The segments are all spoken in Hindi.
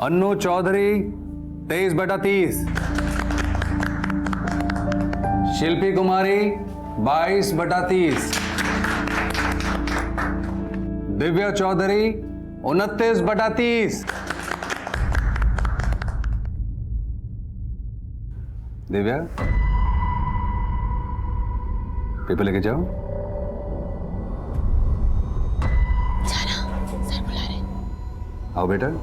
अन्नू चौधरी 23/30। शिल्पी कुमारी 22/30। दिव्या चौधरी 29/30। दिव्या, पेपर लेके जाओ। जाना, सर बुला रहे। आओ बेटा।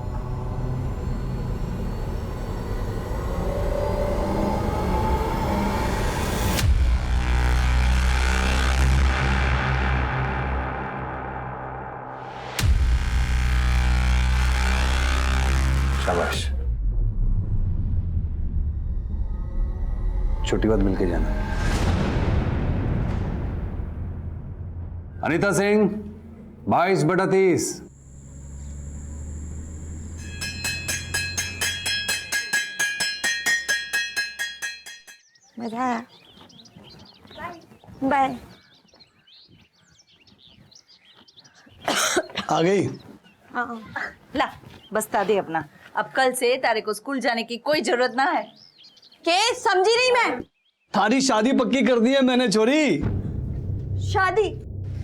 शाबाश। छुट्टी बाद मिलके जाना। अनीता सिंह 22/30। मजा आया। बाय। आ गई। हाँ। ला बस्ता दे अपना। अब कल से तारे को स्कूल जाने की कोई जरूरत ना है। के समझी नहीं मैं। थारी शादी पक्की कर दी है मैंने छोरी। शादी?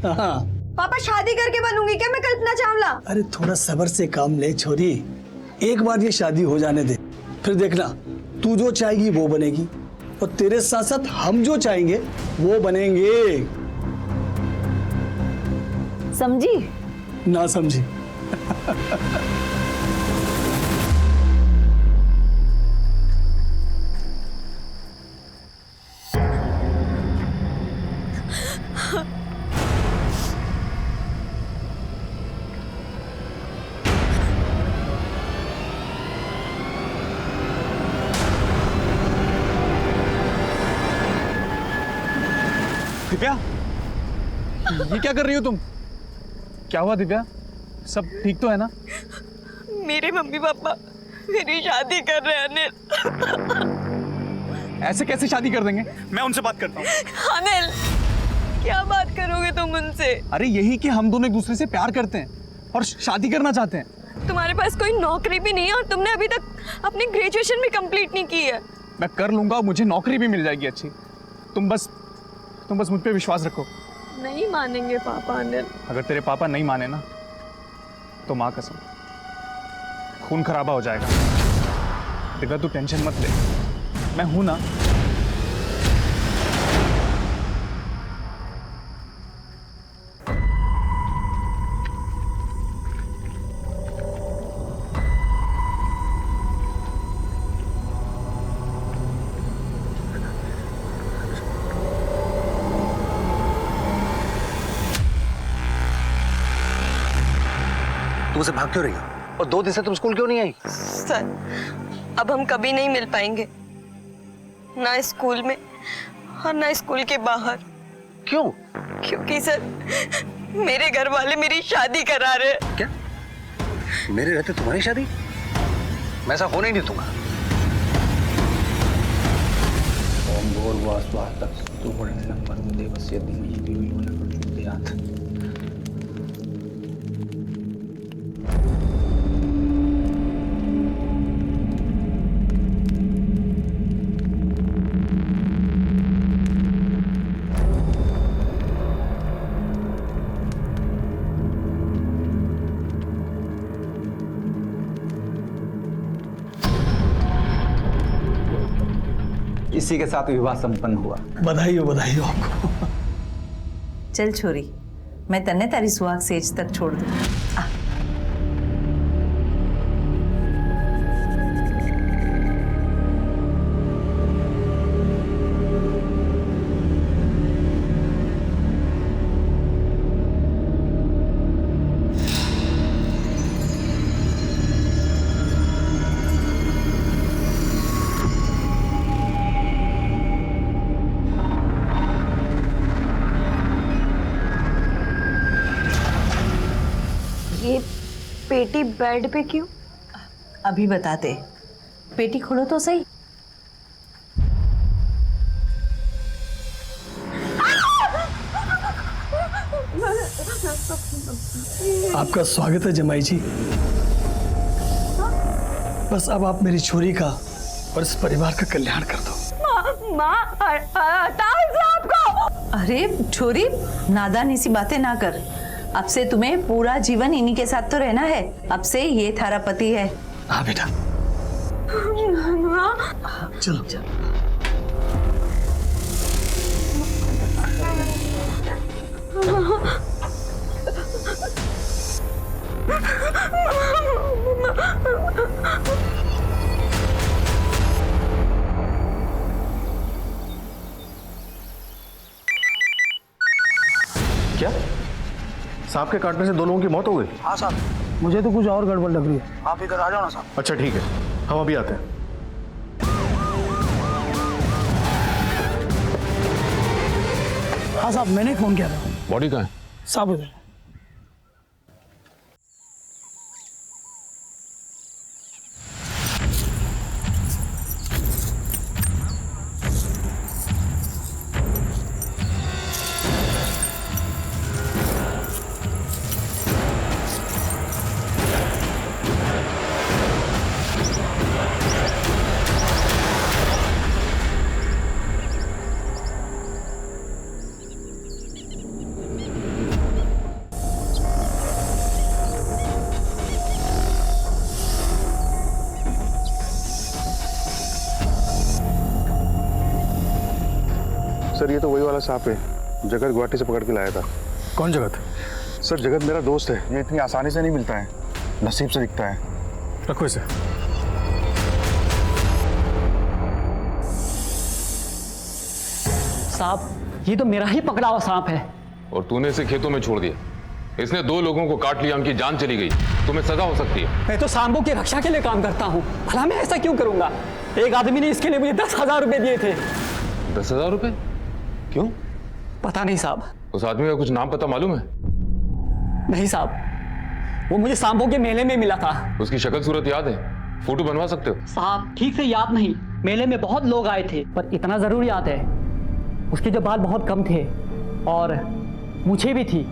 हाँ। पापा शादी करके बनूंगी क्या मैं कल्पना चावला? अरे थोड़ा सब्र से काम ले छोरी, एक बार ये शादी हो जाने दे, फिर देखना तू जो चाहेगी वो बनेगी और तेरे साथ साथ हम जो चाहेंगे वो बनेंगे। समझी? ना समझी। दिव्या, ये क्या कर रही हो तुम? क्या हुआ दिव्या? सब ठीक तो है ना? मेरे मम्मी पापा मेरी शादी कर रहे हैं अनिल। ऐसे कैसे शादी कर देंगे? मैं उनसे बात करता हूँ। अनिल, क्या बात करोगे तुम उनसे? अरे यही कि हम दोनों एक दूसरे से प्यार करते हैं और शादी करना चाहते हैं। तुम्हारे पास कोई नौकरी भी नहीं है और तुमने अभी तक अपनी ग्रेजुएशन भी कंप्लीट नहीं की है। मैं कर लूंगा, मुझे नौकरी भी मिल जाएगी अच्छी। तुम बस मुझ पे विश्वास रखो। नहीं मानेंगे पापा अनिल। अगर तेरे पापा नहीं माने ना तो माँ कसम खून खराबा हो जाएगा। दिव्या तू टेंशन मत ले, मैं हूं ना। तुम उसे भाग क्यों रही हो? और 2 दिन से तुम स्कूल क्यों नहीं आई? सर, अब हम कभी नहीं मिल पाएंगे, ना स्कूल में और ना स्कूल के बाहर। क्यों? क्योंकि सर मेरे घर वाले मेरी शादी करा रहे हैं। क्या? मेरे रहते तुम्हारी शादी? मैं ऐसा होने ही नहीं दूंगा। ओम भूर्भुवः तत्सवितुर्वरेण्यं भर्गो देवस्य धीमहि धियो यो नः प्रचोदयात्। इसी के साथ विवाह संपन्न हुआ। बधाई हो आपको। चल छोरी, मैं तन्ने तारी सुहाग सेज तक छोड़ दूँ। ये पेटी बेड पे क्यों? अभी बताते, पेटी खोलो तो सही। आपका स्वागत है जमाई जी। बस अब आप मेरी छोरी का और इस परिवार का कल्याण कर दो। अरे छोरी, नादानी सी बातें ना कर। अब से तुम्हें पूरा जीवन इन्हीं के साथ तो रहना है। अब से ये थारा पति है। हाँ बेटा, चलो चलो। क्या सांप के काटने से 2 लोगों की मौत हो गई? हाँ साहब, मुझे तो कुछ और गड़बड़ लग रही है। आप इधर आ जाओ ना साहब। अच्छा ठीक है, हम अभी आते हैं। हाँ साहब, मैंने फोन किया था। बॉडी कहाँ है? साहब उधर। सर ये तो वही वाला सांप है, जगत गुवाहाटी से पकड़ के लाया था। कौन जगत? सर जगत मेरा दोस्त है, ये इतनी आसानी से नहीं मिलता है, नसीब से दिखता है। रखो इसे। सांप, ये तो मेरा ही पकड़ा हुआ सांप है। और तूने इसे खेतों में छोड़ दिया। इसने 2 लोगों को काट लिया, उनकी जान चली गई। तुम्हें सजा हो सकती है। मैं तो सांपों की रक्षा के लिए काम करता हूँ, भला मैं ऐसा क्यों करूंगा? एक आदमी ने इसके लिए मुझे 10,000 रुपए दिए थे। 10,000 रुपए? क्यों? पता नहीं साहब। उस आदमी का कुछ नाम पता मालूम है? नहीं साहब, वो मुझे सांपों के मेले में मिला था। उसकी शक्ल सूरत याद है? फोटो बनवा सकते हो? साहब ठीक से याद नहीं, मेले में बहुत लोग आए थे, पर इतना जरूर याद है, उसके जो बाल बहुत कम थे और मूछें भी थी।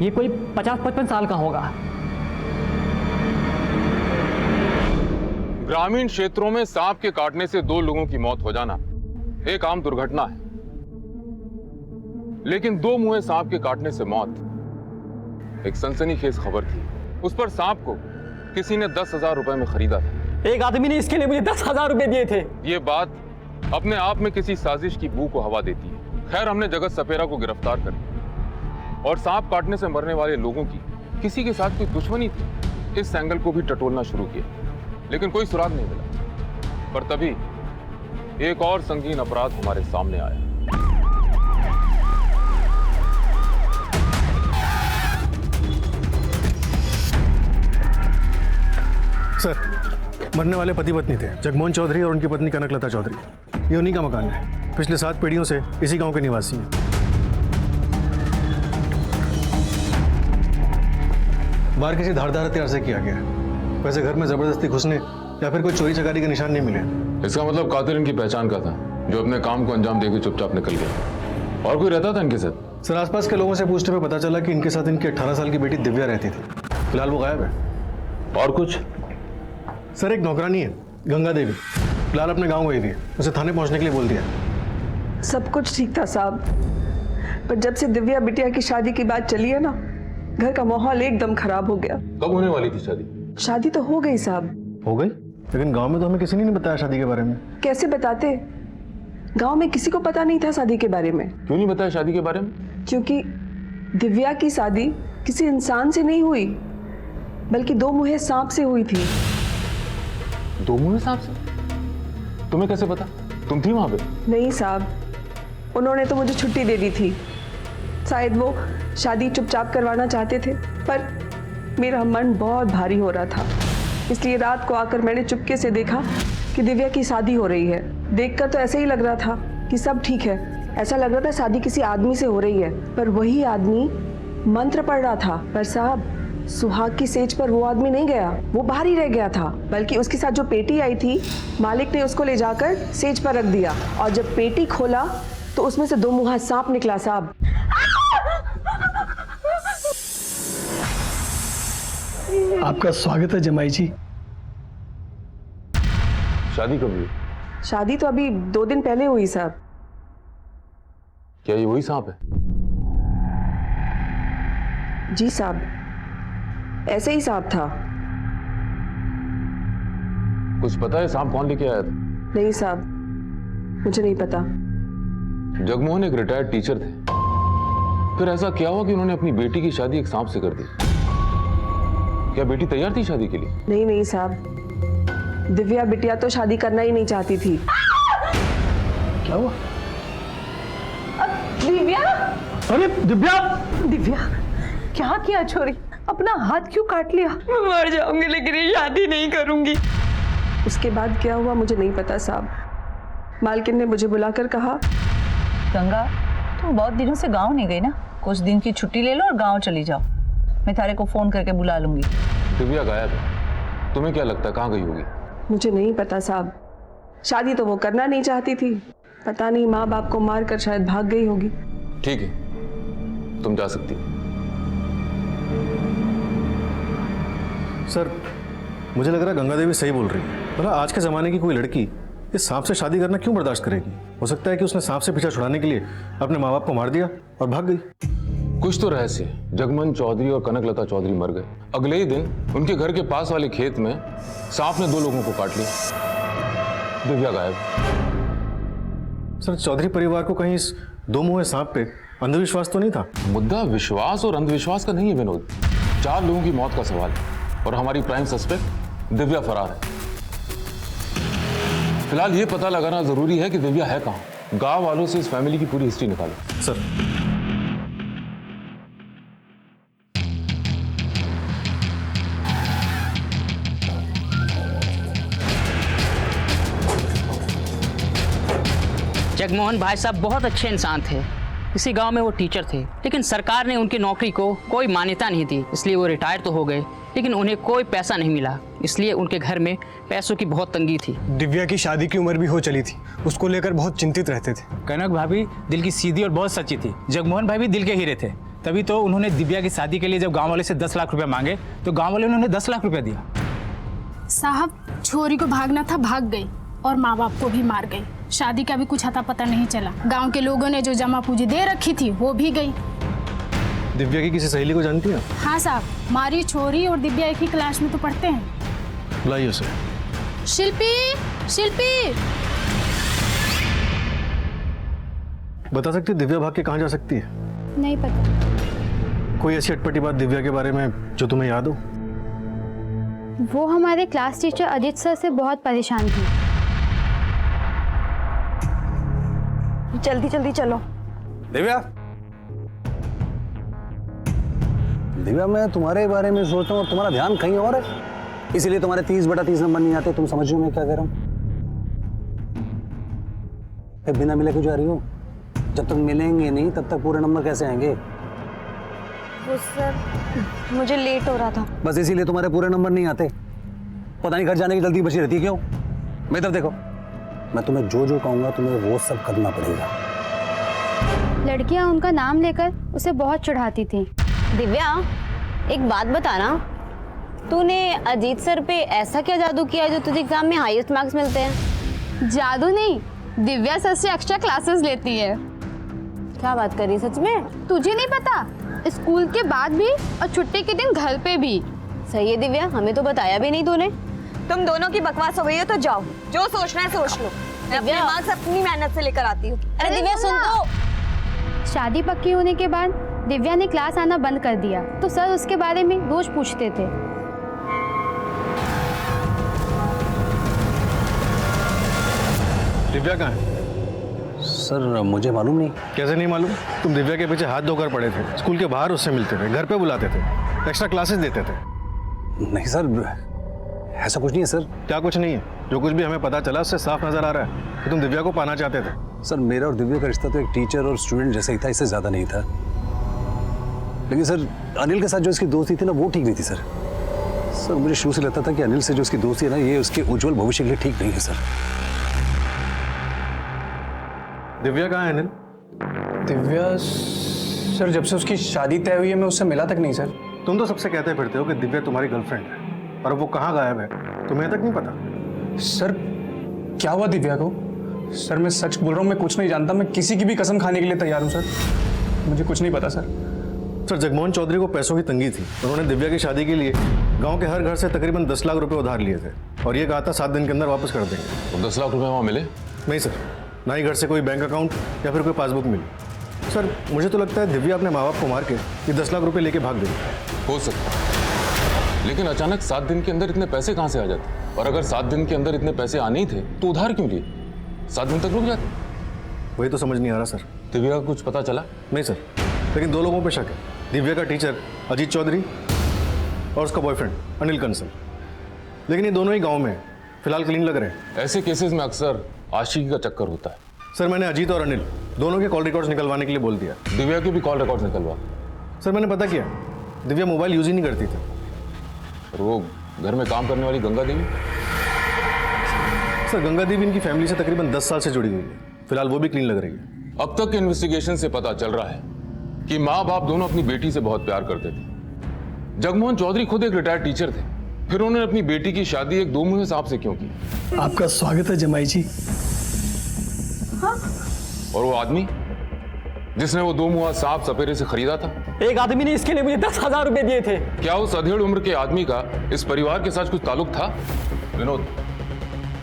ये कोई 50-55 साल का होगा। ग्रामीण क्षेत्रों में सांप के काटने से 2 लोगों की मौत हो जाना एक आम दुर्घटना है, लेकिन 2 मुंहे सांप के काटने से मौत एक सनसनीखेज खबर थी। उस पर सांप को किसी ने 10,000 रुपए में खरीदा था। एक आदमी ने इसके लिए मुझे 10,000 रुपए दिए थे। ये बात अपने आप में किसी साजिश की बू को हवा देती है। खैर, हमने जगत सपेरा को गिरफ्तार कर लिया और सांप काटने से मरने वाले लोगों की किसी के साथ कोई दुश्मनी थी, इस एंगल को भी टटोलना शुरू किया, लेकिन कोई सुराग नहीं मिला। पर तभी एक और संगीन अपराध हमारे सामने आया। सर, मरने वाले पति पत्नी थे, जगमोहन चौधरी और उनकी पत्नी कनकलता चौधरी। ये उन्हीं का मकान है। पिछले 7 पीढ़ियों से इसी गांव के निवासी हैं। बाहर किसी धारदार हथियार से किया गया है। वैसे घर में जबरदस्ती घुसने या फिर कोई चोरी चकारी के निशान नहीं मिले। इसका मतलब कातिल इनकी पहचान का था, जो अपने काम को अंजाम देकर चुपचाप निकल गया। और कोई रहता था इनके साथ? सर, आसपास के लोगों से पूछने में पता चला कि इनके साथ इनकी 18 साल की बेटी दिव्या रहती थी। फिलहाल वो गायब है। और कुछ? सर, एक नौकरानी है, गंगा देवी, फिलहाल अपने गांव गई हुई है। उसे थाने पहुंचने के लिए बोल दिया। सब कुछ ठीक था साहब, पर जब से दिव्या बिटिया की शादी की बात चली है ना, घर का माहौल एकदम खराब हो गया। कब होने वाली थी शादी? शादी तो हो गई साहब। हो गई? लेकिन गांव में तो हमें किसी ने नहीं बताया शादी के बारे में। कैसे बताते? गांव में किसी को पता नहीं था शादी के बारे में। क्यों नहीं बताया शादी के बारे में? क्योंकि दिव्या की शादी किसी इंसान से नहीं हुई, बल्कि 2 मुंहे सांप से हुई थी। 2 मुंहे सांप से? तुम्हें कैसे पता? तुम थी वहां पे? नहीं साहब, उन्होंने तो मुझे छुट्टी दे दी थी। शायद वो शादी चुपचाप करवाना चाहते थे, पर मेरा मन बहुत भारी हो रहा था, इसलिए रात को आकर मैंने चुपके से देखा कि दिव्या की शादी हो रही है। देखकर तो ऐसे ही लग रहा था कि सब ठीक है। ऐसा लग रहा था शादी किसी आदमी से हो रही है, पर वही आदमी मंत्र पढ़ रहा था। पर साहब, सुहाग की सेज पर वो आदमी नहीं गया, वो बाहर ही रह गया था। बल्कि उसके साथ जो पेटी आई थी, मालिक ने उसको ले जाकर सेज पर रख दिया, और जब पेटी खोला तो उसमें से 2 मुंहा सांप निकला साहब। आपका स्वागत है जमाई जी। शादी कब हुई? शादी तो अभी 2 दिन पहले हुई साहब। क्या ये वही सांप है? जी साहब, ऐसे ही सांप था। कुछ पता है सांप कौन लेके आया था? नहीं साहब, मुझे नहीं पता। जगमोहन एक रिटायर्ड टीचर थे, फिर ऐसा क्या हुआ कि उन्होंने अपनी बेटी की शादी एक सांप से कर दी? क्या बेटी तैयार थी शादी के लिए? नहीं साहब, दिव्या बिटिया तो शादी करना ही नहीं चाहती थी। क्या हुआ? दिव्या, अरे दिव्या! दिव्या क्या किया छोरी? अपना हाथ क्यों काट लिया? मैं मर जाऊंगी लेकिन ये शादी नहीं करूंगी। उसके बाद क्या हुआ मुझे नहीं पता साहब। मालकिन ने मुझे बुलाकर कहा, गंगा तुम बहुत दिनों से गांव नहीं गई ना, कुछ दिन की छुट्टी ले लो और गांव चली जाओ। मैं थारे को फोन करके बुला लूंगी। दिव्या गायब है, तुम्हें क्या लगता है कहाँ गई होगी? मुझे नहीं पता साहब। शादी तो वो करना नहीं चाहती थी, पता नहीं माँ बाप को मारकर शायद भाग गई होगी। ठीक है, तुम जा सकती हो। सर मुझे लग रहा है गंगा देवी सही बोल रही है। भला आज के ज़माने की कोई लड़की इस सांप से शादी करना क्यों बर्दाश्त करेगी? हो सकता है कि उसने सांप से पीछा छुड़ाने के लिए अपने माँ बाप को मार दिया और भाग गई। कुछ तो रहस्य है। जगमोहन चौधरी और कनकलता चौधरी मर गए, अगले ही दिन उनके घर के पास वाले खेत में सांप ने 2 लोगों को काट लिया। दिव्या गायब। सर चौधरी परिवार को कहीं इस 2 मुंहे सांप पे अंधविश्वास तो नहीं था? मुद्दा विश्वास और अंधविश्वास का नहीं है विनोद, 4 लोगों की मौत का सवाल है और हमारी प्राइम सस्पेक्ट दिव्या फरार है। फिलहाल ये पता लगाना जरूरी है कि दिव्या है कहाँ। गांव वालों से इस फैमिली की पूरी हिस्ट्री निकालो। सर जगमोहन भाई साहब बहुत अच्छे इंसान थे। इसी गांव में वो टीचर थे, लेकिन सरकार ने उनकी नौकरी को कोई मान्यता नहीं दी, इसलिए वो रिटायर तो हो गए, लेकिन उन्हें कोई पैसा नहीं मिला, इसलिए उनके घर में पैसों की बहुत तंगी थी। दिव्या की शादी की उम्र भी हो चली थी, उसको लेकर बहुत चिंतित रहते थे। कनक भाभी दिल की सीधी और बहुत सच्ची थी। जगमोहन भाई भी दिल के हीरे थे, तभी तो उन्होंने दिव्या की शादी के लिए जब गाँव वाले से 10 लाख रुपया मांगे तो गाँव वाले उन्होंने 10 लाख रुपया दिया। साहब छोरी को भागना था, भाग गई और माँ बाप को भी मार गई। शादी का भी कुछ अता पता नहीं चला। गांव के लोगों ने जो जमा पूंजी दे रखी थी वो भी गई। दिव्या की किसी सहेली को जानती हैं? हाँ साहब, मारी छोरी और दिव्या एक ही क्लास में तो पढ़ते हैं। बुलाइए उसे। शिल्पी, शिल्पी बता सकती है दिव्या भाग के कहाँ जा सकती है? नहीं पता। कोई ऐसी अटपटी बात दिव्या के बारे में जो तुम्हें याद हो? वो हमारे क्लास टीचर अजीत सर से बहुत परेशान थी। जल्दी जल्दी चलो। दिव्या, दिव्या मैं तुम्हारे बारे में सोचता हूँ और तुम्हारा ध्यान कहीं और है, इसीलिए तुम्हारे 30/30 नंबर नहीं आते। तुम समझ रही हो मैं क्या कह रहा हूँ? बिना मिले क्यों जा रही हो? जब तक मिलेंगे नहीं तब तक पूरे नंबर कैसे आएंगे? वो सर मुझे लेट हो रहा था। बस इसीलिए तुम्हारे पूरे नंबर नहीं आते। पता नहीं घर जाने की जल्दी बची रहती है क्यों? मैं तब देखो, मैं तुम्हें जो कहूँगा तुम्हें वो सब करना पड़ेगा। लड़कियां उनका नाम लेकर उसे बहुत चिढ़ाती थी। दिव्या एक बात बताना, तूने अजीत सर पे ऐसा क्या जादू किया जो तुझे एग्जाम में हाईएस्ट मार्क्स मिलते हैं? जादू नहीं, दिव्या सर से एक्स्ट्रा क्लासेस लेती है। क्या बात कर रही है, सच में? तुझे नहीं पता? स्कूल के बाद भी और छुट्टी के दिन घर पे भी। सही है दिव्या, हमें तो बताया भी नहीं तूने। तुम दोनों की बकवास हो गई है तो जाओ, जो सोचना है सोच लो। मैं अपने मार्क्स अपनी मेहनत से लेकर आती हूँ। अरे दिव्या सुन तो। शादी पक्की होने के बाद दिव्या ने क्लास आना बंद कर दिया, तो सर उसके बारे में रोज पूछते थे। दिव्या कहाँ है? सर मुझे मालूम नहीं। कैसे नहीं मालूम? तुम दिव्या के पीछे हाथ धोकर पड़े थे, स्कूल के बाहर उससे मिलते थे, घर पे बुलाते थे, एक्स्ट्रा क्लासेस देते थे। नहीं सर, ऐसा कुछ नहीं है सर। क्या कुछ नहीं है? जो कुछ भी हमें पता चला उससे साफ नजर आ रहा है कि तुम दिव्या को पाना चाहते थे। सर मेरा और दिव्या का रिश्ता तो एक टीचर और स्टूडेंट जैसा ही था, इससे ज्यादा नहीं था। लेकिन सर अनिल के साथ जो इसकी दोस्ती थी ना वो ठीक नहीं थी सर। सर मुझे शुरू से लगता था कि अनिल से जो इसकी दोस्ती है ना ये उसके उज्जवल भविष्य के लिए ठीक नहीं है सर। दिव्या कहाँ है अनिल? दिव्या सर जब से उसकी शादी तय हुई है मैं उससे मिला तक नहीं सर। तुम तो सबसे कहते फिरते हो कि दिव्या तुम्हारी गर्लफ्रेंड है, और वो कहाँ गायब है तुम्हें तक नहीं पता? सर क्या हुआ दिव्या को? सर मैं सच बोल रहा हूँ, मैं कुछ नहीं जानता। मैं किसी की भी कसम खाने के लिए तैयार हूँ सर। मुझे कुछ नहीं पता सर। सर जगमोहन चौधरी को पैसों की तंगी थी। उन्होंने दिव्या की शादी के लिए गांव के हर घर से तकरीबन 10 लाख रुपए उधार लिए थे और ये कहा था 7 दिन के अंदर वापस कर देंगे। तो 10 लाख रुपए वहाँ मिले? नहीं सर, ना ही घर से कोई बैंक अकाउंट या फिर कोई पासबुक मिली। सर मुझे तो लगता है दिव्या अपने माँ बाप को मार के ये 10 लाख रुपए लेके भाग गई। हो सकता है, लेकिन अचानक 7 दिन के अंदर इतने पैसे कहाँ से आ जाते? और अगर 7 दिन के अंदर इतने पैसे आने ही थे तो उधार क्यों लिए? 7 दिन तक रुक जाते। वही तो समझ नहीं आ रहा सर। दिव्या का कुछ पता चला? नहीं सर, लेकिन 2 लोगों पे शक है। दिव्या का टीचर अजीत चौधरी और उसका बॉयफ्रेंड अनिल कंसल। लेकिन ये दोनों ही गांव में फिलहाल क्लीन लग रहे हैं। ऐसे केसेस में अक्सर आशिकी का चक्कर होता है। सर मैंने अजीत और अनिल दोनों के कॉल रिकॉर्ड्स निकलवाने के लिए बोल दिया। दिव्या के भी कॉल रिकॉर्ड्स निकलवा? सर मैंने पता किया, दिव्या मोबाइल यूज ही नहीं करती थी। और वो घर में काम करने वाली गंगा देवी? सर गंगा देवी इनकी फैमिली से तकरीबन 10 साल से जुड़ी हुई है। फिलहाल वो भी क्लीन लग रही है। अब तक के इन्वेस्टिगेशन से पता चल रहा है कि माँ बाप दोनों अपनी बेटी से बहुत प्यार करते थे। जगमोहन चौधरी खुद एक रिटायर्ड टीचर थे, फिर उन्होंने अपनी बेटी की शादी एक 2 मुँहे सांप से क्यों की? आपका स्वागत है जमाई जी। हाँ? और वो आदमी जिसने वो 2 मुँहा सांप सपेरे से खरीदा था? एक आदमी ने इसके लिए मुझे 10,000 रुपए दिए थे। क्या उस अधेड़ उम्र के आदमी का इस परिवार के साथ कुछ ताल्लुक था? विनोद,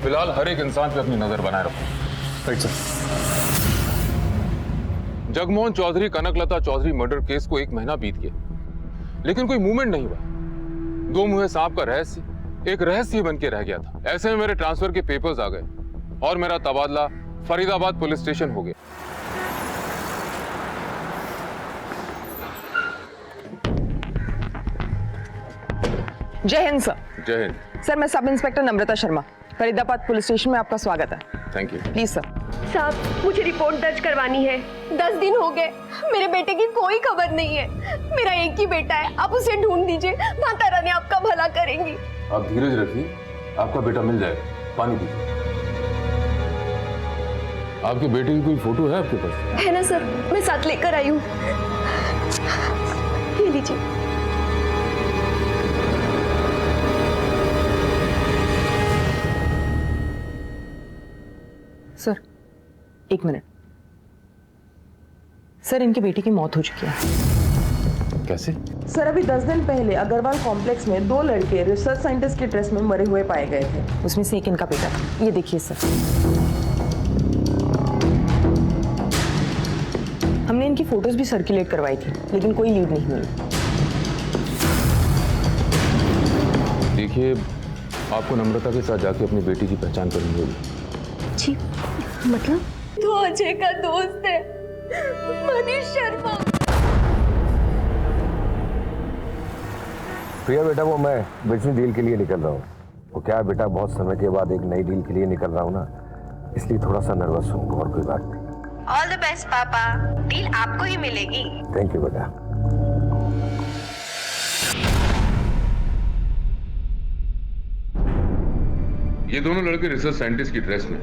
फिलहाल हर एक इंसान पे अपनी नजर बनाए रखो। Right sir. Jagmohan Chaudhary Kanaklata Chaudhary murder case को 1 महीना बीत गया, लेकिन कोई मूवमेंट नहीं हुआ। 2 मुँहे सांप का रहस्य एक रहस्य बन के रह गया था। ऐसे में मेरे ट्रांसफर के पेपर्स आ गए और मेरा तबादला फरीदाबाद पुलिस स्टेशन हो गया। जय हिंद सर। जय हिंद। सर मैं सब इंस्पेक्टर नम्रता शर्मा, फरीदाबाद पुलिस स्टेशन में आपका स्वागत है। Thank you. Please sir. साहब मुझे रिपोर्ट दर्ज करवानी है। 10 दिन हो गए, मेरे बेटे की कोई खबर नहीं है। मेरा एक ही बेटा है, आप उसे ढूंढ दीजिए। माता रानी आपका भला करेंगी। आप धीरज रखिए, आपका बेटा मिल जाएगा। पानी पीजिए। आपके बेटे की कोई फोटो है आपके पास? है ना सर, मैं साथ लेकर आई हूँ। ये लीजिए। Sir 1 minute. सर इनकी बेटी की मौत हो चुकी है। कैसे? सर अभी 10 दिन पहले अग्रवाल कॉम्प्लेक्स में 2 लड़के रिसर्च साइंटिस्ट के ड्रेस में मरे हुए पाए गए थे। उसमें से एक इनका बेटा था। ये देखिए सर। हमने इनकी फोटोज भी सर्कुलेट करवाई थी, लेकिन कोई लीड नहीं मिली। देखिए, आपको नम्रता के साथ जाके अपनी बेटी की पहचान करनी होगी। जी, मतलब? तो अजय का दोस्त है, मनीष शर्मा। प्रिया बेटा, वो मैं बिजनेस डील के लिए निकल रहा हूँ। वो क्या बेटा, बहुत समय के बाद एक नई डील के लिए निकल रहा हूँ ना, इसलिए थोड़ा सा नर्वस हूँ। और कोई बात नहीं। ऑल द बेस्ट पापा, डील आपको ही मिलेगी। थैंक यू बेटा। ये दोनों लड़के रिसर्च साइंटिस्ट की ड्रेस में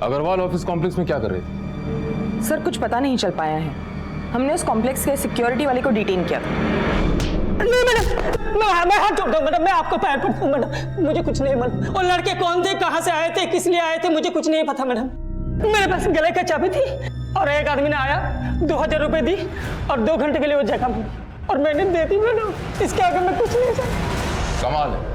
अग्रवाल ऑफिस कॉम्प्लेक्स में क्या कर रहे थे? सर कुछ पता नहीं चल पाया है। हमने उस कॉम्प्लेक्स के सिक्योरिटी वाले को डिटेन किया था। नहीं मैडम, मैं हाथ जोड़ता हूँ मैडम, मैं आपको पैर पड़ता हूँ मैडम। मुझे कुछ नहीं मैडम। और लड़के कौन थे, कहाँ से आए थे, किस लिए आए थे, मुझे कुछ नहीं पता मैडम। मेरे पास गले का चाबी थी और एक आदमी ने आया, 2000 रुपए दी और 2 घंटे के लिए वो जगह मिली और मैंने दे दी मैडम। इसके आगे मैं कुछ नहीं सकता। कमाल है।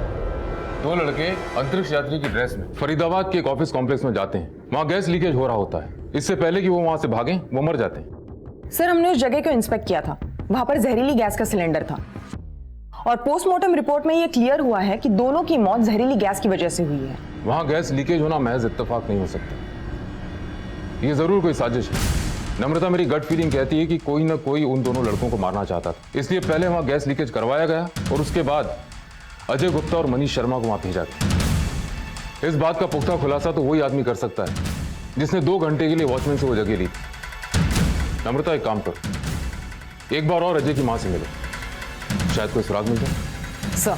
2 लड़के अंतरिक्ष यात्री की ड्रेस में फरीदाबाद के एक ऑफिस कॉम्प्लेक्स में जाते हैं। वहाँ गैस लीकेज हो रहा होता है। इससे पहले कि वो वहाँ से भागें, वो मर जाते हैं। सर हमने उस जगह को इंस्पेक्ट किया था। वहाँ पर जहरीली गैस का सिलेंडर था और पोस्टमार्टम रिपोर्ट में ये क्लियर हुआ है कि दोनों की मौत जहरीली गैस की वजह से हुई है। वहाँ गैस लीकेज होना महज इत्तेफाक नहीं हो सकता। ये जरूर कोई साजिश है। नम्रता, मेरी गट फीलिंग कहती है कि कोई ना कोई उन दोनों लड़कों को मारना चाहता था, इसलिए पहले वहाँ गैस लीकेज करवाया गया और उसके बाद अजय गुप्ता और मनीष शर्मा को वहाँ भेजा गया। इस बात का पुख्ता खुलासा तो वही आदमी कर सकता है जिसने 2 घंटे के लिए वॉचमैन से वो जगह ली। नम्रता, एक काम करो, एक बार और अजय की माँ से मिलो, शायद कोई सुराग मिल जाए। सर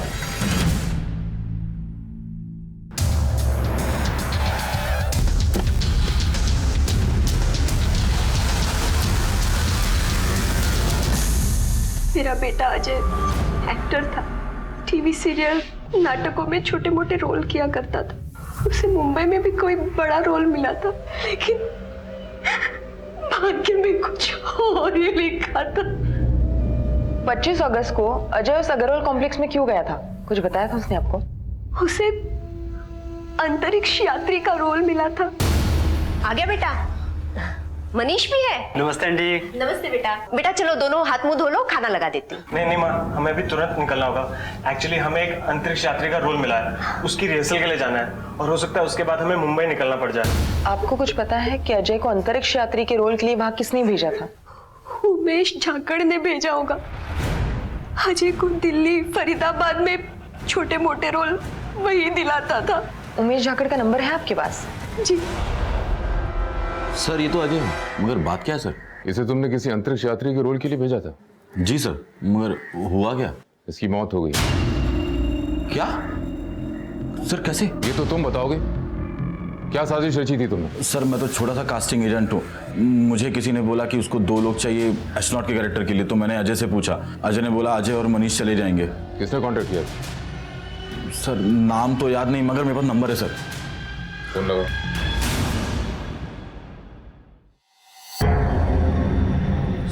मेरा बेटा अजय एक्टर था। टीवी सीरियल नाटकों में छोटे मोटे रोल किया करता था। उसे मुंबई में भी कोई बड़ा रोल मिला था, लेकिन भाग्य में कुछ और ही लिखा था। 25 अगस्त को अजय उस अग्रवाल कॉम्प्लेक्स में क्यों गया था? कुछ बताया था उसने आपको? उसे अंतरिक्ष यात्री का रोल मिला था। आ गया बेटा? मनीष भी है? नमस्ते आंटी। नमस्ते बेटा। बेटा चलो दोनों हाथ मुंह धो लो, खाना लगा देती हूँ। नहीं माँ, हमें अभी तुरंत निकलना होगा। एक्चुअली हमें एक अंतरिक्ष यात्री का रोल मिला है, उसकी रिहर्सल के लिए जाना है और हो सकता है उसके बाद हमें मुंबई निकलना पड़ जाए। आपको कुछ पता है कि अजय को अंतरिक्ष यात्री के रोल के लिए वहां किसने भेजा था? उमेश झाकड़ ने भेजा होगा। अजय को दिल्ली, फरीदाबाद में छोटे मोटे रोल वही दिलाता था। उमेश झाकड़ का नंबर है आपके पास? जी सर, ये तो अजय है, मगर बात क्या है सर? इसे तुमने किसी अंतरिक्ष यात्री के रोल के लिए भेजा था? जी सर, मगर हुआ क्या? इसकी मौत हो गई। क्या सर, कैसे? ये तो तुम बताओगे। क्या साजिश रची थी तुमने? सर, मैं तो छोटा सा कास्टिंग एजेंट हूँ। मुझे किसी ने बोला कि उसको 2 लोग चाहिए एस्ट्रोनॉट के कैरेक्टर के लिए, तो मैंने अजय से पूछा। अजय ने बोला अजय और मनीष चले जाएंगे। किसने कॉन्टेक्ट किया? सर, नाम तो याद नहीं, मगर मेरे पास नंबर है सर। फोन लगाओ।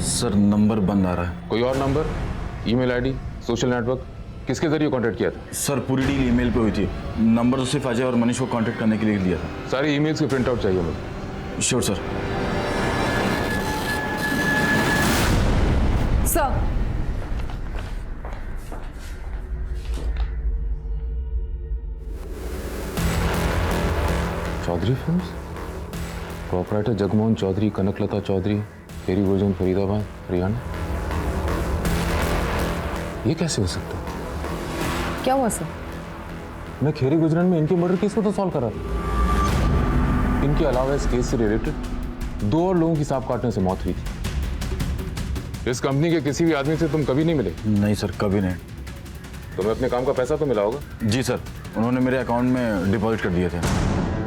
सर, नंबर बंद आ रहा है। कोई और number, email ID, social network, किसके जरिए कांटेक्ट किया था? सर, पूरी डील ईमेल पे हुई थी। नंबर तो सिर्फ अजय और मनीष को कांटेक्ट करने के लिए दिया था। सारी ईमेल्स के प्रिंट आउट चाहिए मुझे। Sure sir. Sir, Chaudhary films, proprietor Jagmohan Chaudhary, Kanaklata Chaudhary, फेरी वर्जन, फरीदाबाद, हरियाणा। ये कैसे हो सकता है? क्या हुआ सर? मैं खेरी गुजरन में इनके मर्डर केस को तो सॉल्व कर रहा था। इनके अलावा इस केस से रिलेटेड 2 और लोगों की सांप काटने से मौत हुई थी। इस कंपनी के किसी भी आदमी से तुम कभी नहीं मिले? नहीं सर, कभी नहीं। तुम्हें अपने काम का पैसा तो मिला होगा? जी सर, उन्होंने मेरे अकाउंट में डिपॉजिट कर दिए थे।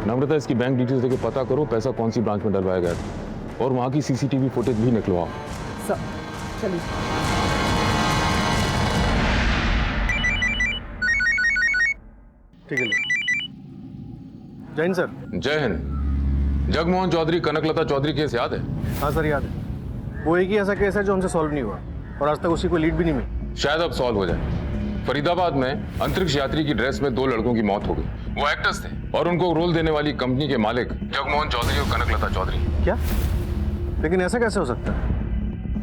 नम्रता, इसकी बैंक डिटेल्स देके पता करो पैसा कौन सी ब्रांच में डलवाया गया था और वहां की सीसीटीवी फुटेज भी निकलवाओ। सर चलिए। ठीक है। जय हिंद सर। जय हिंद। जगमोहन चौधरी, कनकलता चौधरी केस याद है? हाँ सर, याद है। वो एक ही ऐसा केस है जो हमसे सॉल्व नहीं हुआ और आज तक उसी को लीड भी नहीं मिली। शायद अब सॉल्व हो जाए। फरीदाबाद में अंतरिक्ष यात्री की ड्रेस में 2 लड़कों की मौत हो गई। वो एक्टर्स थे और उनको रोल देने वाली कंपनी के मालिक जगमोहन चौधरी और कनकलता चौधरी। क्या? लेकिन ऐसा कैसे हो सकता है?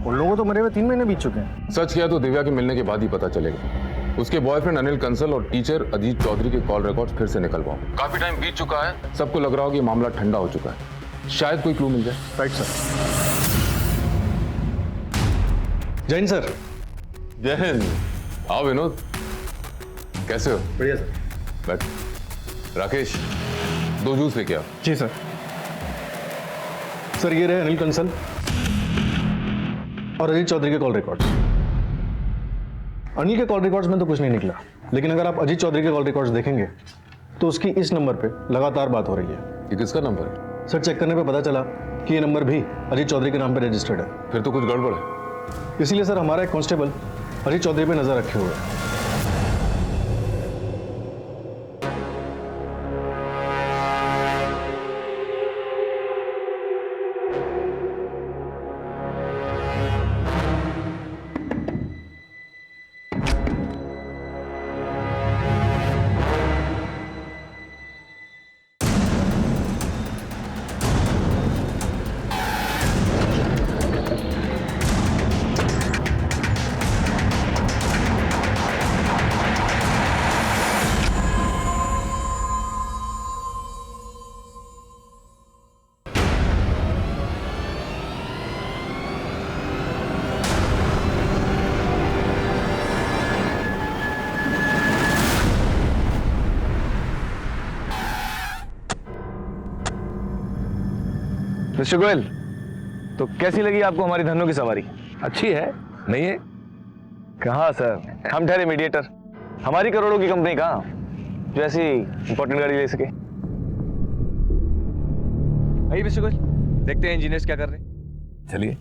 उन लोगों को तो मरे हुए 3 महीने बीत चुके हैं। सच किया तो दिव्या के मिलने के बाद ही पता चलेगा। उसके बॉयफ्रेंड अनिल कंसल और टीचर अजीत चौधरी के कॉल रिकॉर्ड्स फिर से निकलवाओ। काफी टाइम बीत चुका है, सबको लग रहा हो कि मामला ठंडा हो चुका है। शायद कोई क्लू मिल जाए। Right sir. जय हिंद सर। जय हिंद। आओ विनोद, कैसे हो? बढ़िया सर। बैठ। राकेश, 2 जूस लेके आओ। जी सर। सर, ये रहे अनिल कंसल और अजीत चौधरी के कॉल रिकॉर्ड्स। अनिल के कॉल रिकॉर्ड्स में तो कुछ नहीं निकला, लेकिन अगर आप अजीत चौधरी के कॉल रिकॉर्ड्स देखेंगे तो उसकी इस नंबर पे लगातार बात हो रही है। ये किसका नंबर है? सर, चेक करने पे पता चला कि ये नंबर भी अजीत चौधरी के नाम पे रजिस्टर्ड है। फिर तो कुछ गड़बड़ है। इसीलिए सर हमारा एक कांस्टेबल अजीत चौधरी पे नजर रखे हुए है। मिस्टर गोयल, तो कैसी लगी आपको हमारी धन्नो की सवारी? अच्छी है, नहीं है? कहाँ सर, हम ठहरे मीडिएटर। हमारी करोड़ों की कंपनी कहाँ जो ऐसी इंपॉर्टेंट गाड़ी ले सके? आइए मिस्टर गोयल, देखते हैं इंजीनियर्स क्या कर रहे हैं। चलिए।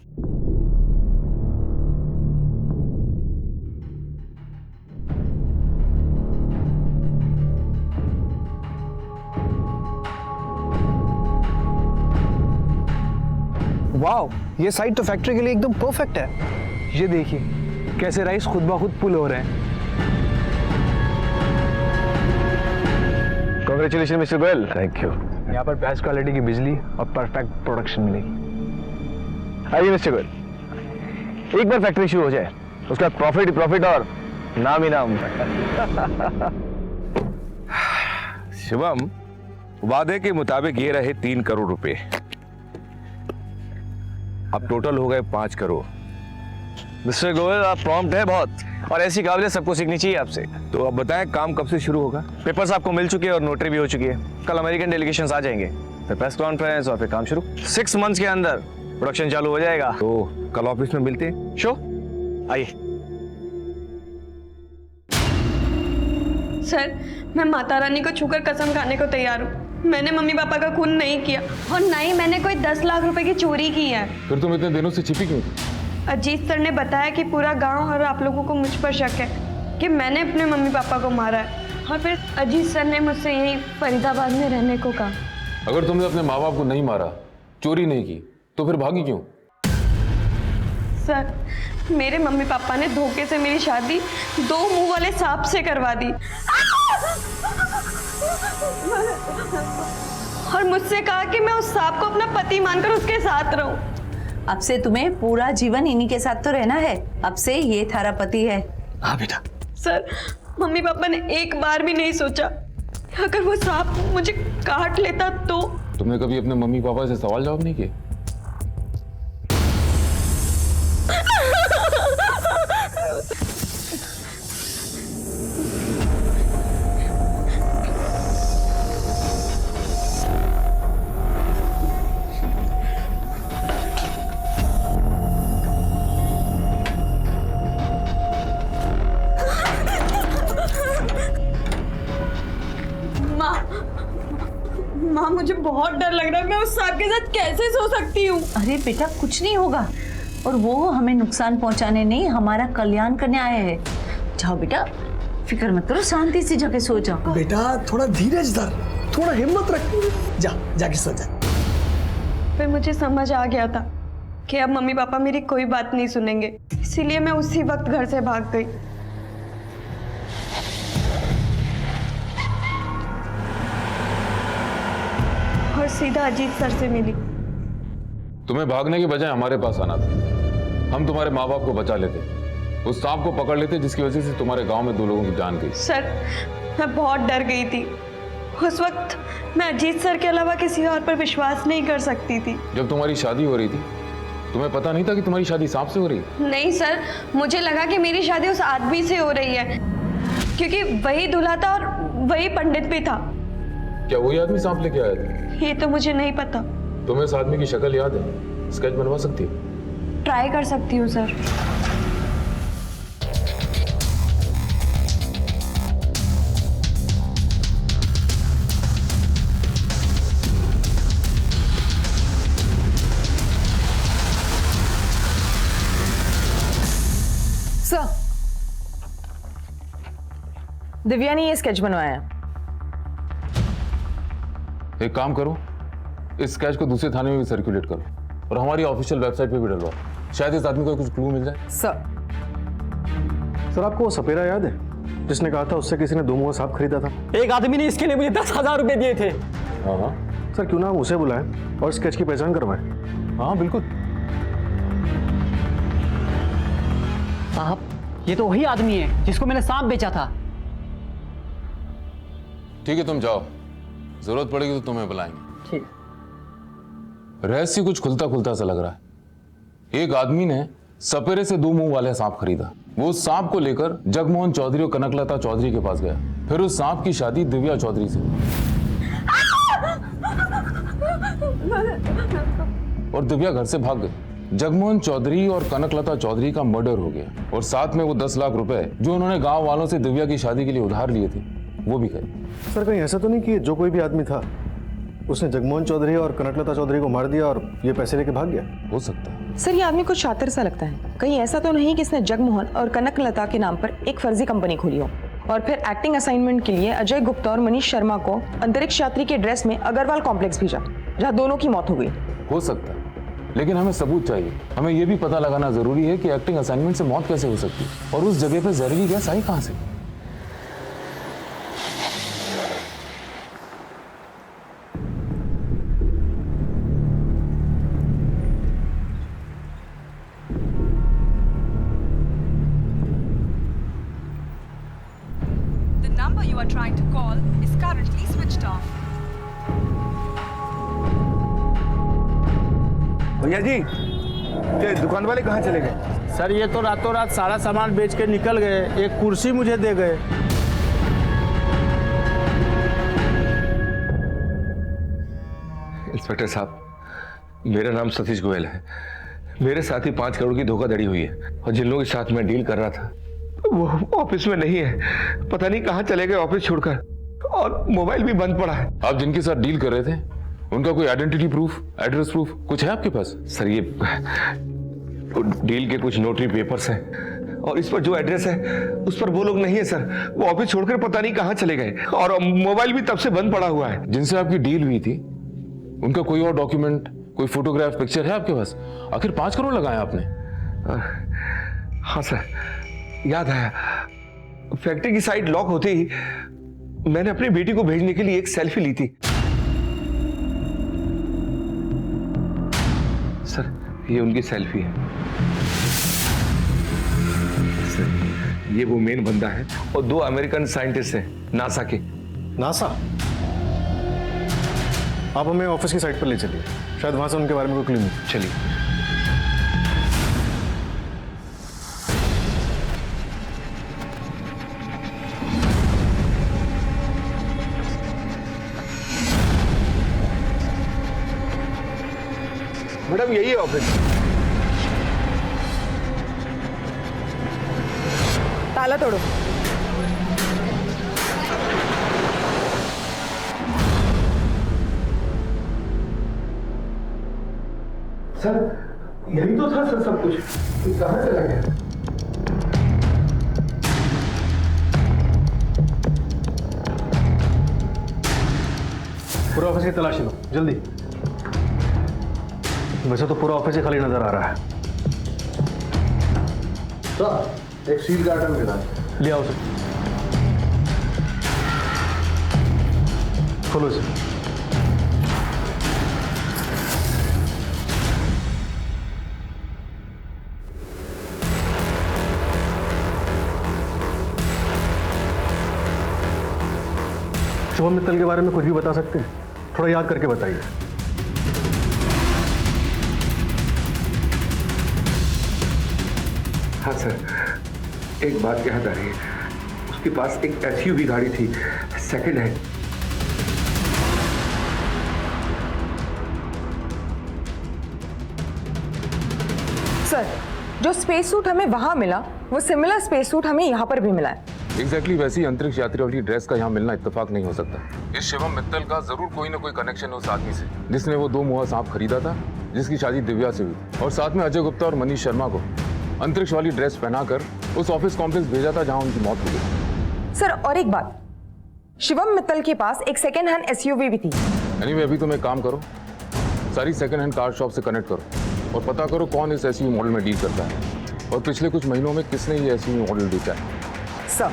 वाओ, ये साइट तो फैक्ट्री के लिए एकदम परफेक्ट है। ये देखिए कैसे राइस खुद ब खुद पुल हो रहे हैं। Congratulation mister Goyal. Thank you. यहाँ पर बेस्ट क्वालिटी की बिजली और परफेक्ट प्रोडक्शन मिलेगी। आइए मिस्टर गोयल, एक बार फैक्ट्री शुरू हो जाए उसका प्रॉफिट ही प्रॉफिट और नाम ही नाम। शिवम, वादे के मुताबिक ये रहे 3 करोड़ रुपए, अब टोटल हो गए 5 करोड़। मिस्टर गोयल आप प्रॉम्प्ट है बहुत, और ऐसी काबिलियत सबको सीखनी चाहिए आपसे। तो अब बताएं काम कब से शुरू होगा? पेपर्स आपको मिल चुके हैं और नोटरी भी हो चुकी है। कल अमेरिकन डेलीगेशंस आ जाएंगे, फिर प्रेस कॉन्फ्रेंस और फिर काम शुरू। 6 मंथ्स के अंदर प्रोडक्शन चालू हो जाएगा। तो कल ऑफिस में मिलते हैं। शो आइए। सर, मैं माता रानी को छूकर कसम खाने को तैयार हूँ, मैंने मम्मी पापा का खून नहीं किया और ना ही मैंने कोई 10 लाख रुपए की चोरी की है। फिर तुम इतने दिनों से छिपी क्यों थी? अजीत सर ने बताया कि पूरा गांव और आप लोगों को मुझ पर शक है कि मैंने अपने मम्मी पापा को मारा है, और फिर अजीत सर ने मुझसे यही फरीदाबाद में रहने को कहा। अगर तुमने अपने माँ बाप को नहीं मारा, चोरी नहीं की, तो फिर भागी क्यों? सर, मेरे मम्मी पापा ने धोखे से मेरी शादी 2 मुंह वाले सांप से करवा दी और मुझसे कहा कि मैं उस सांप को अपना पति मानकर उसके साथ रहूं। अब से तुम्हें पूरा जीवन इन्हीं के साथ तो रहना है। अब से ये थारा पति है। हाँ बेटा। सर, मम्मी पापा ने एक बार भी नहीं सोचा अगर वो सांप मुझे काट लेता तो। तुमने कभी अपने मम्मी पापा से सवाल जवाब नहीं किए? माँ, मुझे बहुत डर लग रहा है, मैं उस सांप के साथ कैसे सो सकती हूँ? अरे बेटा, कुछ नहीं होगा, और वो हमें नुकसान पहुंचाने नहीं, हमारा कल्याण करने आए हैं। जाओ बेटा, फिक्र मत करो, शांति से जाके सो जाओ। बेटा थोड़ा धीरज धर, थोड़ा हिम्मत रख, जाके सो जा। फिर मुझे समझ आ गया था कि अब मम्मी पापा मेरी कोई बात नहीं सुनेंगे, इसीलिए मैं उसी वक्त घर से भाग गई। और सीधा अजीत सर से मिली। तुम्हें भागने के बजाय हमारे पास आना था, हम तुम्हारे माँ बाप को बचा लेते, उस सांप को पकड़ लेते जिसकी वजह से तुम्हारे गांव में 2 लोगों की जान गई। सर, मैं बहुत डर गई थी। उस वक्त मैं अजीत सर के अलावा किसी और पर विश्वास नहीं कर सकती थी। जब तुम्हारी शादी हो रही थी, तुम्हें पता नहीं था कि तुम्हारी शादी सांप से हो रही है? नहीं सर, मुझे लगा कि मेरी शादी उस आदमी से हो रही है, क्योंकि वही दूल्हा था और वही पंडित भी था। क्या वही आदमी सांप लेके आया था? ये तो मुझे नहीं पता। तुम्हें इस आदमी की शक्ल याद है? स्केच बनवा सकती हो? ट्राई कर सकती हूँ सर। सर, दिव्या ने ये स्केच बनवाया है। एक काम करो, इस स्केच को दूसरे थाने में भी सर्कुलेट करो और हमारी ऑफिशियल वेबसाइट पे भी डलवाओ, शायद इस आदमी को कुछ क्लू मिल जाए। सर आपको वो सपेरा याद है जिसने कहा था उससे किसी ने 2 मुंह सांप खरीदा था? एक आदमी ने इसके लिए मुझे 10,000 रुपए दिए थे। हाँ सर, क्यों ना हम उसे बुलाएं और स्केच की पहचान करवाएं? हाँ बिल्कुल। साहब, ये तो वही आदमी है जिसको मैंने सांप बेचा था। ठीक है, तुम जाओ, जरूरत पड़ेगी तो तुम्हें बुलाएंगे। ठीक। रहस्य कुछ खुलता खुलता सा लग रहा है। एक आदमी ने सपेरे से 2 मुंह वाले सांप खरीदा, वो सांप को लेकर जगमोहन चौधरी और कनकलता चौधरी के पास गया, फिर उस सांप की शादी दिव्या चौधरी से और दिव्या घर से भाग गई। जगमोहन चौधरी और कनकलता चौधरी का मर्डर हो गया और साथ में वो 10 लाख रुपए जो उन्होंने गांव वालों से दिव्या की शादी के लिए उधार लिए थे वो भी गए। सर कहीं ऐसा तो नहीं कि जो कोई भी आदमी था उसने जगमोहन चौधरी और कनकलता चौधरी को मार दिया और ये पैसे लेके भाग गया? हो सकता है। सर, ये आदमी कुछ शातिर सा लगता है। कहीं ऐसा तो नहीं कि इसने जगमोहन और कनकलता के नाम पर एक फर्जी कंपनी खोली हो और फिर एक्टिंग असाइनमेंट के लिए अजय गुप्ता और मनीष शर्मा को अंतरिक्ष यात्री के ड्रेस में अग्रवाल कॉम्प्लेक्स भेजा, जहाँ दोनों की मौत हो गई? हो सकता है, लेकिन हमें सबूत चाहिए। हमें यह भी पता लगाना जरूरी है कि एक्टिंग असाइनमेंट से मौत कैसे हो सकती है और उस जगह पे जहरीली गैस आई कहां से। The number you are trying to call is currently switched off. भैया जी, ये दुकान वाले कहाँ चले गए? सर ये तो रातों रात सारा सामान बेच के निकल गए, एक कुर्सी मुझे दे गए। इंस्पेक्टर साहब, मेरा नाम सतीश गोयल है। मेरे साथ ही 5 करोड़ की धोखाधड़ी हुई है और जिन लोगों के साथ मैं डील कर रहा था वो ऑफिस में नहीं है। पता नहीं कहाँ चले गए ऑफिस छोड़कर, और मोबाइल भी बंद पड़ा है। आप जिनके साथ डील कर रहे थे उनका कोई आइडेंटिटी प्रूफ, एड्रेस प्रूफ कुछ है आपके पास? सर ये डील के कुछ नोटरी पेपर्स हैं और इस पर जो एड्रेस है उस पर वो लोग नहीं है सर। वो ऑफिस छोड़कर पता नहीं कहाँ चले गए और मोबाइल भी तब से बंद पड़ा हुआ है। जिनसे आपकी डील हुई थी उनका कोई और डॉक्यूमेंट, कोई फोटोग्राफ, पिक्चर है आपके पास? आखिर 5 करोड़ लगाए आपने? हाँ सर, याद आया। फैक्ट्री की साइट लॉक होते ही मैंने अपनी बेटी को भेजने के लिए एक सेल्फी ली थी। सर ये उनकी सेल्फी है। सर ये वो मेन बंदा है और 2 अमेरिकन साइंटिस्ट हैं नासा के। नासा? आप हमें ऑफिस की साइट पर ले चलिए, शायद वहां से उनके बारे में कोई क्लू मिले। चलिए। मैडम यही है ऑफिस। ताला तोड़ो। सर यही तो था सर सब कुछ, कहाँ चला गया? पूरा ऑफिस की तलाशी लो जल्दी। वैसे तो पूरा ऑफिस ही खाली नजर आ रहा है। सर एक सील कार्टन मिला, ले आओ उसे। खोलो इसे। शुभम मित्तल के बारे में कुछ भी बता सकते हैं? थोड़ा याद करके बताइए। हाँ सर, एक बात याद आ रही है। उसके पास एक SUV गाड़ी थी, सेकंड हैंड। सर जो स्पेस सूट हमें वहां मिला वो सिमिलर स्पेस सूट हमें यहाँ पर भी मिला है। एग्जैक्टली वैसी अंतरिक्ष यात्री वाली ड्रेस का यहाँ मिलना इत्तेफाक नहीं हो सकता। इस शिवम मित्तल का जरूर कोई ना कोई कनेक्शन है उस आदमी से जिसने वो 2 मुहा सांप खरीदा था, जिसकी शादी दिव्या से हुई, और साथ में अजय गुप्ता और मनीष शर्मा को अंतरिक्ष वाली ड्रेस पहनाकर उस ऑफिस कॉम्प्लेक्स भेजा था जहाँ उनकी मौत हुई। सर और एक बात, शिवम मित्तल के पास एक सेकेंड हैंड SUV भी थी। एनीवे अभी तुम एक काम करो, सारी सेकेंड हैंड कार शॉप से कनेक्ट करो और पता करो कौन इस SUV मॉडल में डील करता है और पिछले कुछ महीनों में किसने ये SUV मॉडल बेचा है। सर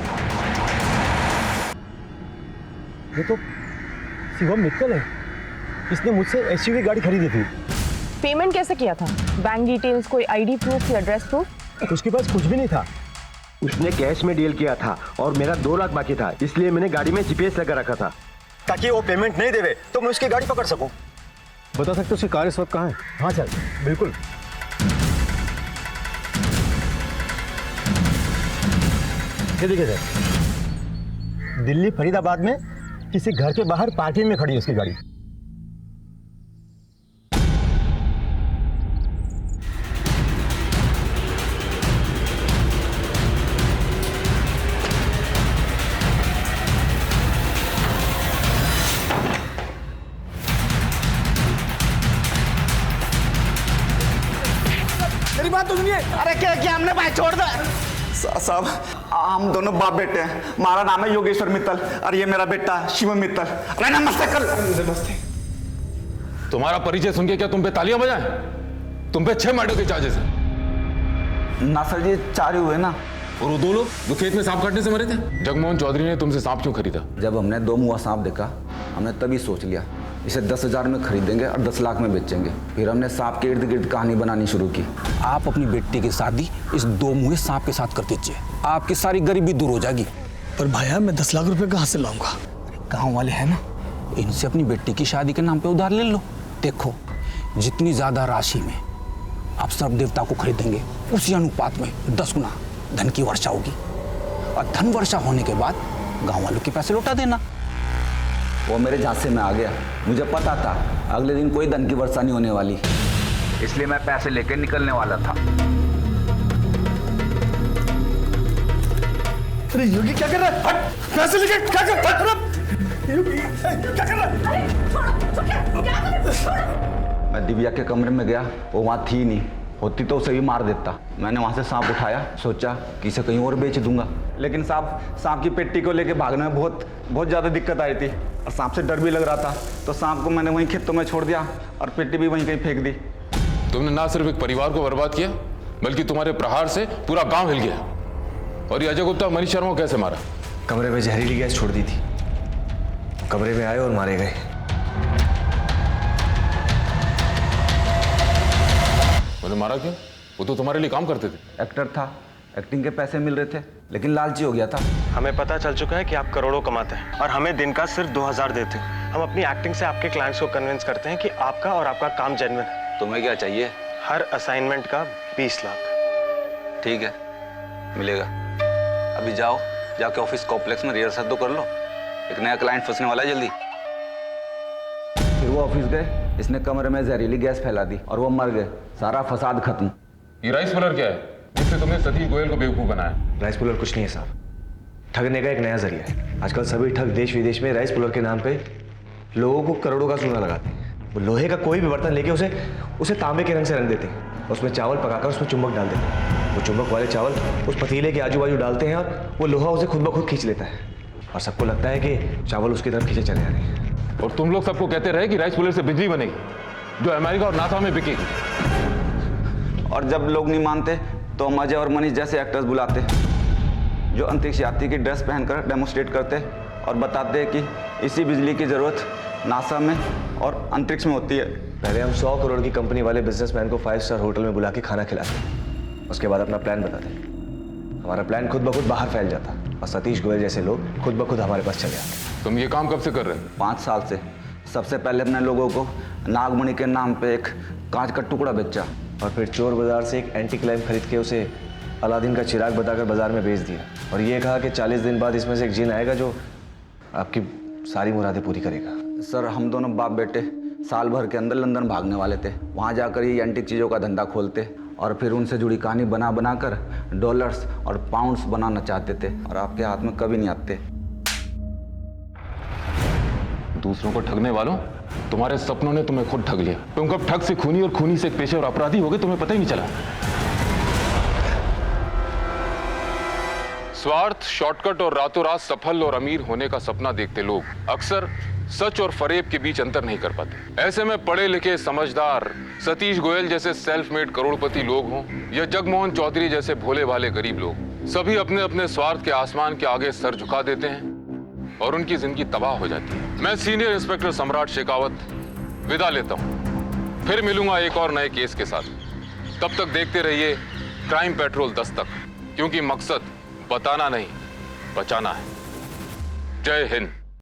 ये तो शिवम मित्तल है, इसने मुझसे SUV गाड़ी खरीदी थी। पेमेंट कैसे किया था? बैंक डिटेल्स, कोई ID प्रूफ या एड्रेस प्रूफ? उसके पास कुछ भी नहीं था। उसने कैश में डील किया था और मेरा 2 लाख बाकी था, इसलिए मैंने गाड़ी में GPS लगा रखा था ताकि वो पेमेंट नहीं देवे तो मैं उसकी गाड़ी पकड़ सकूं। बता सकते हो उसकी कार इस वक्त कहाँ है? हाँ सर बिल्कुल। ये देखिए सर, दिल्ली फरीदाबाद में किसी घर के बाहर पार्किंग में खड़ी है उसकी गाड़ी। मेरी बात तो सुनिए। अरे क्या हमने भाई छोड़ दे साहब, हम दोनों बाप बेटे हैं। हमारा नाम है योगेश्वर मित्तल और ये मेरा बेटा शिवम मित्तल। अरे नमस्ते कर। नमस्ते। तुम्हारा परिचय सुन के क्या तुम पे तालियां बजाएं? तुम पे 6 मर्डर के चार्जेस हैं। ना सर जी, 4 ही हुए ना। और वो 2 लोग जो खेत में सांप काटने से मरे थे? जगमोहन चौधरी ने तुमसे सांप क्यों खरीदा? जब हमने 2 मुआ सांप देखा, हमने तभी सोच लिया इसे 10,000 में खरीदेंगे और 10 लाख में बेचेंगे। फिर हमने सांप के इर्द गिर्द कहानी बनानी शुरू की। आप अपनी बेटी की शादी इस 2 मुँहे सांप के साथ कर दीजिए, आपकी सारी गरीबी दूर हो जाएगी। पर भाया, मैं 10 लाख रुपए कहाँ से लाऊंगा? गाँव वाले हैं ना, इनसे अपनी बेटी की शादी के नाम पे उधार ले लो। देखो, जितनी ज्यादा राशि में आप सर्प देवता को खरीदेंगे, उसी अनुपात में 10 गुना धन की वर्षा होगी। और धन वर्षा होने के बाद गांव वालों के पैसे लौटा देना। वो मेरे झांसे में आ गया। मुझे पता था अगले दिन कोई धन की वर्षा नहीं होने वाली, इसलिए मैं पैसे लेकर निकलने वाला था। अरे योगी क्या कर रहा है? हट! पैसे लेके क्या कर रहा है? योगी क्या कर रहा है? मैं दिव्या के कमरे में गया, वो वहाँ थी नहीं, होती तो उसे भी मार देता। मैंने वहाँ से सांप उठाया, सोचा कि इसे कहीं और बेच दूंगा, लेकिन सांप की पेटी को लेके भागने में बहुत ज़्यादा दिक्कत आई थी और सांप से डर भी लग रहा था। तो सांप को मैंने वहीं खेतों में छोड़ दिया और पेटी भी वहीं कहीं फेंक दी। तुमने ना सिर्फ एक परिवार को बर्बाद किया, बल्कि तुम्हारे प्रहार से पूरा गांव हिल गया। और ये अजय गुप्ता मनीष शर्मा को कैसे मारा? कमरे में जहरीली गैस छोड़ दी थी, कमरे में आए और मारे गए। उन्हें मारा क्यों? वो तो तुम्हारे लिए काम करते थे। एक्टर था, एक्टिंग के पैसे मिल रहे थे, लेकिन लालची हो गया था। हमें पता चल चुका है कि आप करोड़ों कमाते हैं और हमें दिन का सिर्फ 2,000 देते हैं। हम अपनी एक्टिंग से आपके क्लाइंट्स को कन्विंस करते हैं कि आपका और आपका काम जेन्युइन है। तुम्हें क्या चाहिए? हर असाइनमेंट का 20 लाख। ठीक है, मिलेगा। अभी जाओ, जाके ऑफिस कॉम्प्लेक्स में रिहर्सल तो कर लो, एक नया क्लाइंट फंसने वाला है जल्दी। फिर वो ऑफिस गए, इसने कमरे में जहरीली गैस फैला दी और वो मर गए। सारा फसाद खत्म। ये राइस पुलर क्या है जिससे तुमने सतीश गोयल को बेवकूफ बनाया? राइस पुलर कुछ नहीं है साहब, ठगने का एक नया जरिया है। आजकल सभी ठग देश विदेश में राइस पुलर के नाम पे लोगों को करोड़ों का सोना लगाते हैं। वो लोहे का कोई भी बर्तन लेके उसे तांबे के रंग से रंग देते हैं, उसमें चावल पकाकर उसमें चुंबक डाल देते हैं। वो चुंबक वाले चावल उस पतीले के आजू बाजू डालते हैं और वो लोहा उसे खुद ब खुद खींच लेता है और सबको लगता है कि चावल उसकी तरफ खींचे चले आ रहे हैं। और तुम लोग सबको कहते रहे कि राइस पुलर से बिजली बनेगी जो अमेरिका और नासा में बिकेगी। और जब लोग नहीं मानते तो हम अजय और मनीष जैसे एक्टर्स बुलाते जो अंतरिक्ष यात्री की ड्रेस पहनकर डेमोस्ट्रेट करते और बताते कि इसी बिजली की जरूरत नासा में और अंतरिक्ष में होती है। पहले हम 100 करोड़ की कंपनी वाले बिजनेसमैन को 5 स्टार होटल में बुला के खाना खिलाते, उसके बाद अपना प्लान बताते। हमारा प्लान खुद ब खुद बाहर फैल जाता और सतीश गोयल जैसे लोग खुद ब खुद हमारे पास चले आते। तुम ये काम कब से कर रहे हो? 5 साल से। सबसे पहले अपने लोगों को नागमणि के नाम पे एक कांच का टुकड़ा बेचा और फिर चोर बाजार से एक एंटी क्लाइम खरीद के उसे अलादीन का चिराग बताकर बाजार में बेच दिया और ये कहा कि 40 दिन बाद इसमें से एक जिन आएगा जो आपकी सारी मुरादें पूरी करेगा। सर, हम दोनों बाप बेटे साल भर के अंदर लंदन भागने वाले थे। वहाँ जाकर ये एंटीक चीज़ों का धंधा खोलते और फिर उनसे जुड़ी कहानी बना कर डॉलर्स और पाउंड्स बनाना चाहते थे और आपके हाथ में कभी नहीं आते। दूसरों को ठगने वालों, तुम्हारे सपनों ने तुम्हें खुद ठग लिया। तुम कब ठग से खूनी और खूनी से एक पेशेवर अपराधी हो गए तुम्हें पता ही नहीं चला। स्वार्थ, शॉर्टकट और रातों रात सफल और अमीर होने का सपना देखते लोग अक्सर सच और फरेब के बीच अंतर नहीं कर पाते। ऐसे में पढ़े लिखे समझदार सतीश गोयल जैसे सेल्फ मेड करोड़पति लोग हों या जगमोहन चौधरी जैसे भोले भाले गरीब लोग, सभी अपने अपने स्वार्थ के आसमान के आगे सर झुका देते हैं और उनकी जिंदगी तबाह हो जाती है। मैं सीनियर इंस्पेक्टर सम्राट शेखावत विदा लेता हूं, फिर मिलूंगा एक और नए केस के साथ। तब तक देखते रहिए क्राइम पेट्रोल 10 तक, क्योंकि मकसद बताना नहीं बचाना है। जय हिंद।